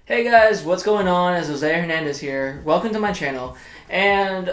Hey guys, what's going on? It's Jose Hernandez here. Welcome to my channel. And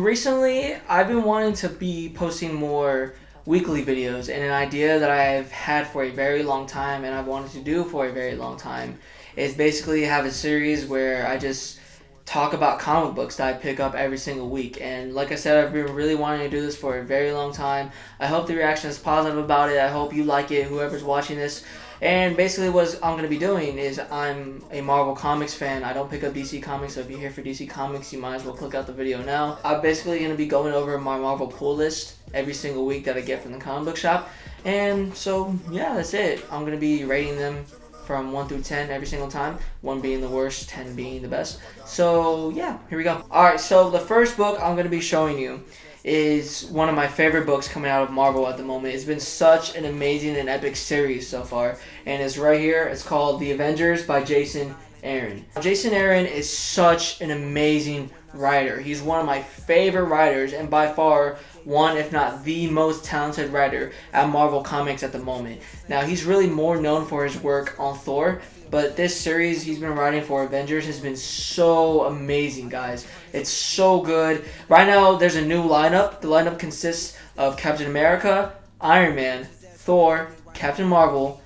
recently I've been wanting to be posting more weekly videos, and an idea that I've had for a very long time and I've wanted to do for a very long time is basically have a series where I just talk about comic books that I pick up every single week. And like I said, I've been really wanting to do this for a very long time. I hope the reaction is positive about it. I hope you like it, whoever's watching this. And basically what I'm going to be doing is I'm a Marvel Comics fan. I don't pick up DC Comics, so if you're here for DC Comics, you might as well click out the video now. I'm basically going to be going over my Marvel pull list every single week that I get from the comic book shop. And so, yeah, that's it. I'm going to be rating them from 1 through 10 every single time, 1 being the worst, 10 being the best. So yeah, here we go. Alright, so the first book I'm going to be showing you is one of my favorite books coming out of Marvel at the moment. It's been such an amazing and epic series so far, and it's right here. It's called The Avengers by Jason Aaron. Jason Aaron is such an amazing writer. He's one of my favorite writers, and by far one, if not the most talented writer at Marvel Comics at the moment. Now, he's really more known for his work on Thor, but this series he's been writing for Avengers has been so amazing, guys. It's so good. Right now, there's a new lineup. The lineup consists of Captain America, Iron Man, Thor, Captain Marvel,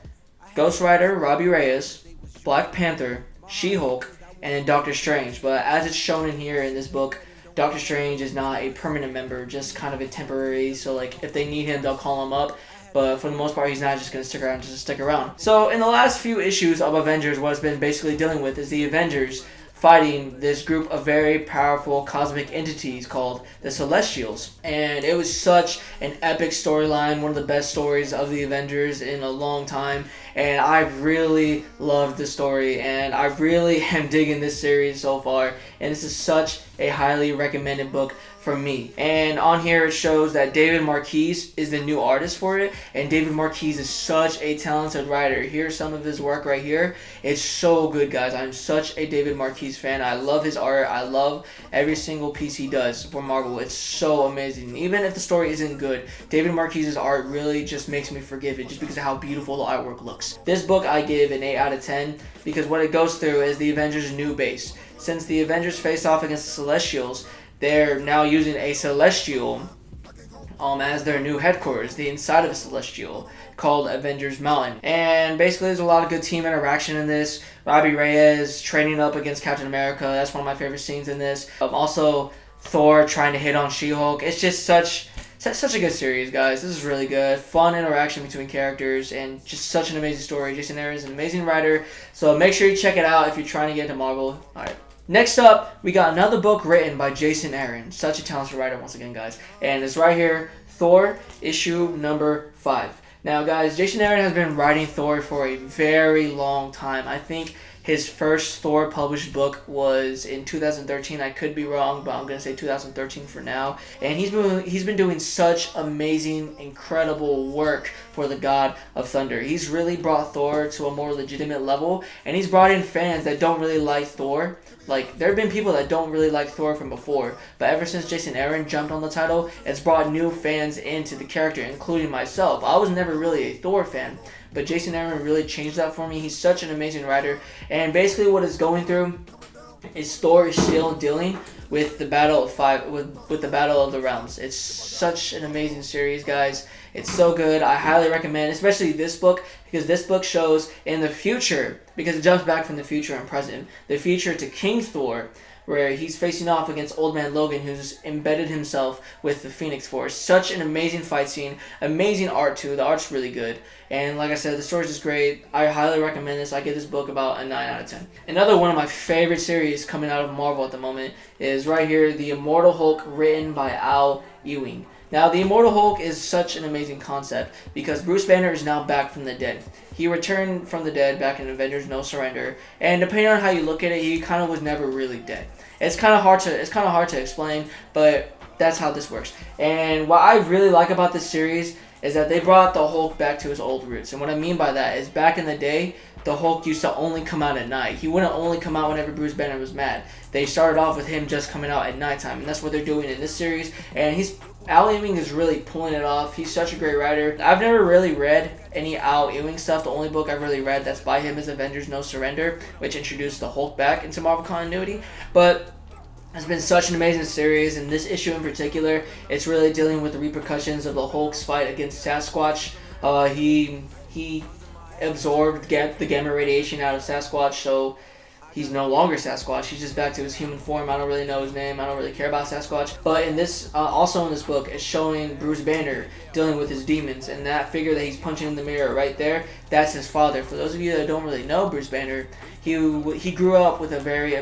Ghost Rider, Robbie Reyes, Black Panther, She-Hulk, and then Doctor Strange. But as it's shown in here in this book, Doctor Strange is not a permanent member, just kind of a temporary. So like if they need him, they'll call him up. But for the most part, he's not just going to stick around just to stick around. So in the last few issues of Avengers, what it's been basically dealing with is the Avengers fighting this group of very powerful cosmic entities called the Celestials. And it was such an epic storyline, one of the best stories of the Avengers in a long time. And I really loved the story, and I really am digging this series so far. And this is such a highly recommended book from me. And on here it shows that David Marquis is the new artist for it, and David Marquis is such a talented writer. Here's some of his work right here. It's so good, guys. I'm such a David Marquis fan. I love his art. I love every single piece he does for Marvel. It's so amazing. Even if the story isn't good, David Marquis' art really just makes me forgive it just because of how beautiful the artwork looks. This book I give an 8 out of 10 because what it goes through is the Avengers' new base. Since the Avengers face off against the Celestials, they're now using a Celestial as their new headquarters, the inside of a Celestial, called Avengers Mountain. And basically there's a lot of good team interaction in this. Robbie Reyes training up against Captain America, that's one of my favorite scenes in this. Also Thor trying to hit on She-Hulk. It's just such a good series, guys. This is really good. Fun interaction between characters and just such an amazing story. Jason Aaron is an amazing writer, so make sure you check it out if you're trying to get into Marvel. Alright. Next up, we got another book written by Jason Aaron. Such a talented writer once again, guys. And it's right here, Thor, issue number 5. Now, guys, Jason Aaron has been writing Thor for a very long time. I think his first Thor published book was in 2013. I could be wrong, but I'm going to say 2013 for now. And he's been doing such amazing, incredible work for the God of Thunder. He's really brought Thor to a more legitimate level, and he's brought in fans that don't really like Thor. Like, there have been people that don't really like Thor from before, but ever since Jason Aaron jumped on the title, it's brought new fans into the character, including myself. I was never really a Thor fan, but Jason Aaron really changed that for me. He's such an amazing writer, and basically what it's going through is Thor is still dealing with the battle of with the battle of the realms. It's such an amazing series, guys. It's so good. I highly recommend, especially this book, because this book shows in the future, because it jumps back from the future and present, the future to King Thor, where he's facing off against Old Man Logan, who's embedded himself with the Phoenix Force. Such an amazing fight scene, amazing art too. The art's really good, and like I said, the story's just great. I highly recommend this. I give this book about a 9 out of 10. Another one of my favorite series coming out of Marvel at the moment is right here, The Immortal Hulk, written by Al Ewing. Now, the Immortal Hulk is such an amazing concept because Bruce Banner is now back from the dead. He returned from the dead back in Avengers No Surrender, and depending on how you look at it, he kind of was never really dead. It's kind of hard to explain, but that's how this works. And what I really like about this series is that they brought the Hulk back to his old roots. And what I mean by that is back in the day, the Hulk used to only come out at night. He wouldn't only come out whenever Bruce Banner was mad. They started off with him just coming out at nighttime, and that's what they're doing in this series. And he's Al Ewing is really pulling it off. He's such a great writer. I've never really read any Al Ewing stuff. The only book I've really read that's by him is Avengers No Surrender, which introduced the Hulk back into Marvel continuity. But it's been such an amazing series, and this issue in particular, it's really dealing with the repercussions of the Hulk's fight against Sasquatch. He absorbed the gamma radiation out of Sasquatch, so he's no longer Sasquatch. He's just back to his human form. I don't really know his name. I don't really care about Sasquatch. But in this, also in this book, it's showing Bruce Banner dealing with his demons, and that figure that he's punching in the mirror right there, that's his father. For those of you that don't really know Bruce Banner, he grew up with a very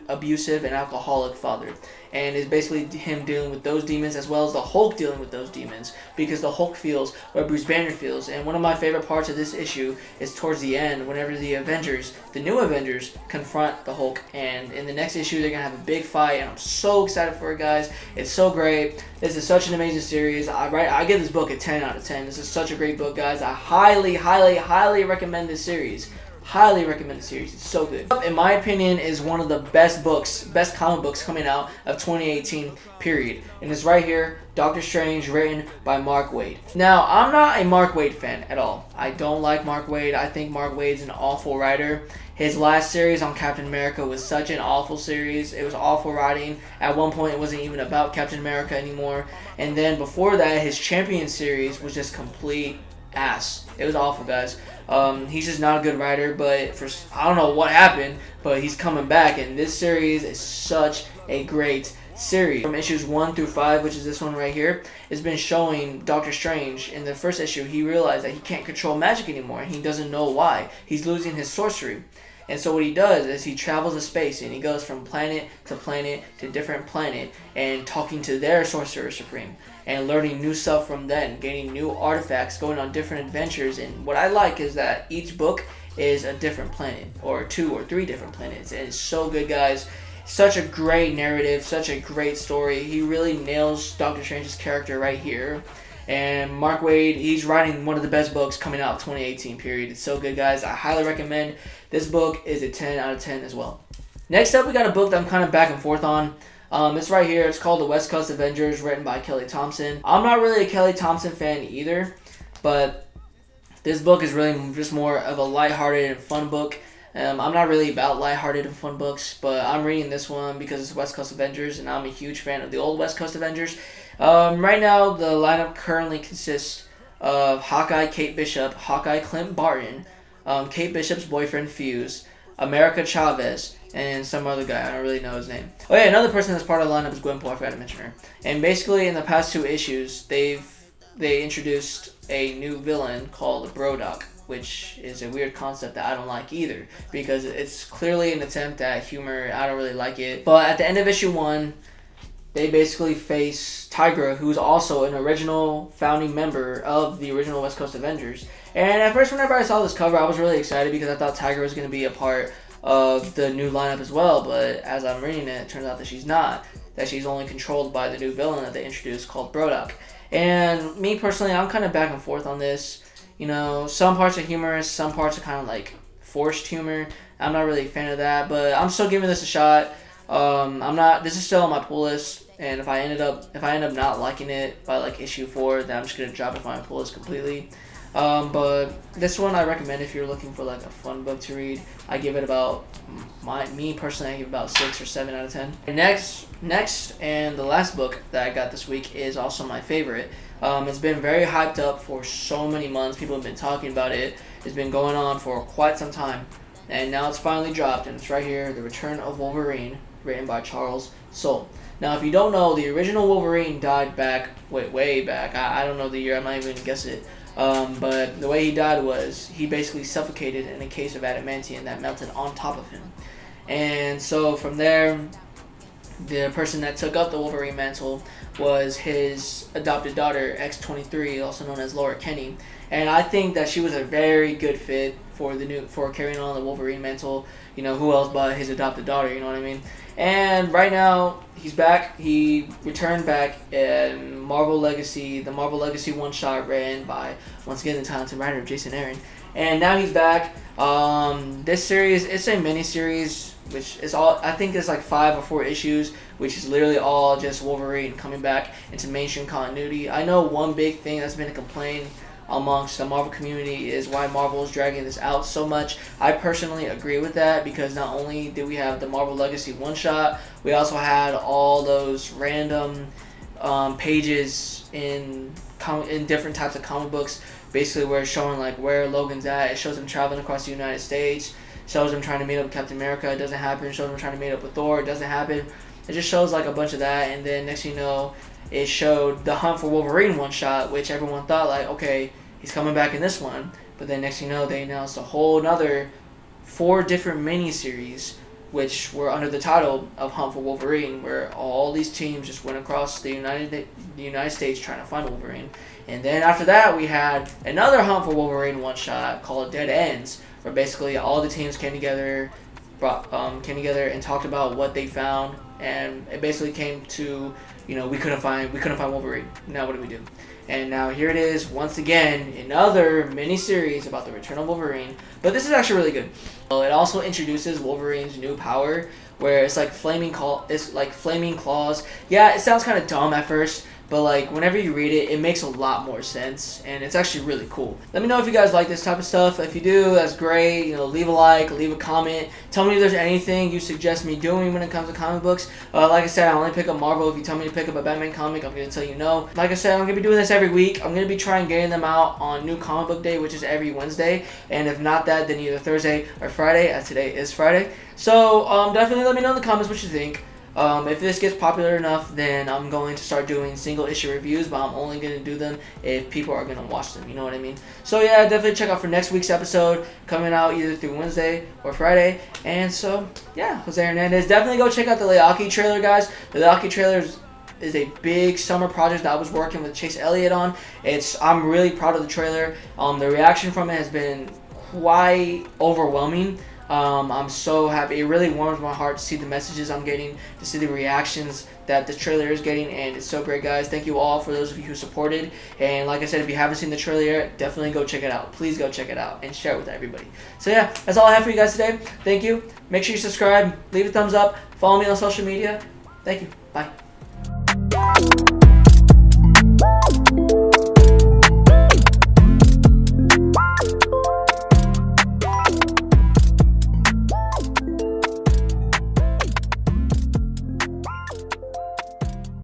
abusive and alcoholic father. And it's basically him dealing with those demons as well as the Hulk dealing with those demons, because the Hulk feels what Bruce Banner feels. And one of my favorite parts of this issue is towards the end, whenever the new Avengers, confront the Hulk. And in the next issue, they're going to have a big fight, and I'm so excited for it, guys. It's so great. This is such an amazing series. I give this book a 10 out of 10. This is such a great book, guys. I highly, highly, highly recommend this series. Highly recommend the series. It's so good. In my opinion, is one of the best comic books coming out of 2018, period. And it's right here, Doctor Strange, written by Mark Waid. Now, I'm not a Mark Waid fan at all. I don't like Mark Waid. I think Mark Waid's an awful writer. His last series on Captain America was such an awful series. It was awful writing. At one point, it wasn't even about Captain America anymore. And then before that, his Champion series was just complete ass. It was awful, guys. He's just not a good writer, but I don't know what happened, but he's coming back, and this series is such a great series. From issues 1 through 5, which is this one right here, it's been showing Doctor Strange. In the first issue, he realized that he can't control magic anymore, and he doesn't know why. He's losing his sorcery. And so what he does is he travels to space, and he goes from planet to different planet, and talking to their Sorcerer Supreme, and learning new stuff from them, gaining new artifacts, going on different adventures. And what I like is that each book is a different planet, or 2 or 3 different planets, and it's so good, guys. Such a great narrative, such a great story. He really nails Doctor Strange's character right here. And Mark Waid, he's writing one of the best books coming out of 2018, period. It's so good, guys. I highly recommend. This book is a 10 out of 10 as well. Next up, we got a book that I'm kind of back and forth on. It's right here. It's called The West Coast Avengers, written by Kelly Thompson. I'm not really a Kelly Thompson fan either, but this book is really just more of a lighthearted and fun book. I'm not really about lighthearted and fun books, but I'm reading this one because it's West Coast Avengers, and I'm a huge fan of the old West Coast Avengers. Right now, the lineup currently consists of Hawkeye, Kate Bishop, Hawkeye, Clint Barton, Kate Bishop's boyfriend, Fuse, America Chavez, and some other guy. I don't really know his name. Oh yeah, another person that's part of the lineup is Gwenpool. I forgot to mention her. And basically, in the past 2 issues, they introduced a new villain called Brodok, which is a weird concept that I don't like either, because it's clearly an attempt at humor. I don't really like it. But at the end of issue 1, they basically face Tigra, who's also an original founding member of the original West Coast Avengers. And at first, whenever I saw this cover, I was really excited because I thought Tigra was going to be a part of the new lineup as well. But as I'm reading it, it turns out that she's not. That she's only controlled by the new villain that they introduced called Brodok. And me personally, I'm kind of back and forth on this. You know, some parts are humorous, some parts are kind of like forced humor. I'm not really a fan of that, but I'm still giving this a shot. This is still on my pull list, and if I end up not liking it by like issue 4, then I'm just gonna drop it from my pull list completely. But this one I recommend if you're looking for like a fun book to read. I give it about, me personally, I give it about 6 or 7 out of 10. Next, and the last book that I got this week is also my favorite. It's been very hyped up for so many months. People have been talking about it. It's been going on for quite some time, and now it's finally dropped, and it's right here, The Return of Wolverine, written by Charles Soule. Now, if you don't know, the original Wolverine died way back. I don't know the year. I'm not even going to guess it. But the way he died was he basically suffocated in a case of adamantium that melted on top of him. And so from there, the person that took up the Wolverine mantle was his adopted daughter, X-23, also known as Laura Kinney. And I think that she was a very good fit for carrying on the Wolverine mantle. You know, who else but his adopted daughter, you know what I mean? And right now, he's back. He returned back in Marvel Legacy, the Marvel Legacy one-shot written by, once again, the talented writer Jason Aaron. and now he's back. This series, it's a mini series, which is all, I think it's like 5 or 4 issues, which is literally all just Wolverine coming back into mainstream continuity. I know one big thing that's been a complaint amongst the Marvel community is why Marvel is dragging this out so much. I personally agree with that, because not only did we have the Marvel Legacy one-shot, we also had all those random pages in different types of comic books, basically where it's showing like where Logan's at. It shows him traveling across the United States, shows him trying to meet up with Captain America, it doesn't happen. It shows him trying to meet up with Thor, it doesn't happen. It just shows like a bunch of that, and then next thing you know, it showed the Hunt for Wolverine one shot, which everyone thought like, okay, he's coming back in this one. But then next thing you know, they announced a whole another 4 different mini-series, which were under the title of Hunt for Wolverine, where all these teams just went across the United States trying to find Wolverine. And then after that, we had another Hunt for Wolverine one-shot called Dead Ends, where basically all the teams came together and talked about what they found, and it basically came to, we couldn't find Wolverine. Now what do we do? And now here it is once again, another mini series about the Return of Wolverine. But this is actually really good. It also introduces Wolverine's new power, where it's like flaming claws. Yeah, it sounds kind of dumb at first, but like whenever you read it, it makes a lot more sense, and it's actually really cool. Let me know if you guys like this type of stuff. If you do, that's great. Leave a like, leave a comment. Tell me if there's anything you suggest me doing when it comes to comic books. Like I said, I only pick up Marvel. If you tell me to pick up a Batman comic, I'm gonna tell you no. Like I said, I'm gonna be doing this every week. I'm gonna be trying getting them out on New Comic Book Day, which is every Wednesday, and if not that, then either Thursday or Friday, as today is Friday. So definitely let me know in the comments what you think. If this gets popular enough, then I'm going to start doing single issue reviews, but I'm only going to do them if people are going to watch them, you know what I mean? So yeah, definitely check out for next week's episode, coming out either through Wednesday or Friday. And so, yeah, Jose Hernandez. Definitely go check out the Leaki trailer, guys. The Leaki trailer is a big summer project that I was working with Chase Elliott on. I'm really proud of the trailer. The reaction from it has been quite overwhelming. I'm so happy. It really warms my heart to see the messages I'm getting, to see the reactions that the trailer is getting, and it's so great, guys. Thank you all for those of you who supported. And like I said, if you haven't seen the trailer yet, definitely go check it out. Please go check it out and share it with everybody. So yeah, that's all I have for you guys today. Thank you. Make sure you subscribe, leave a thumbs up, follow me on social media. Thank you. Bye.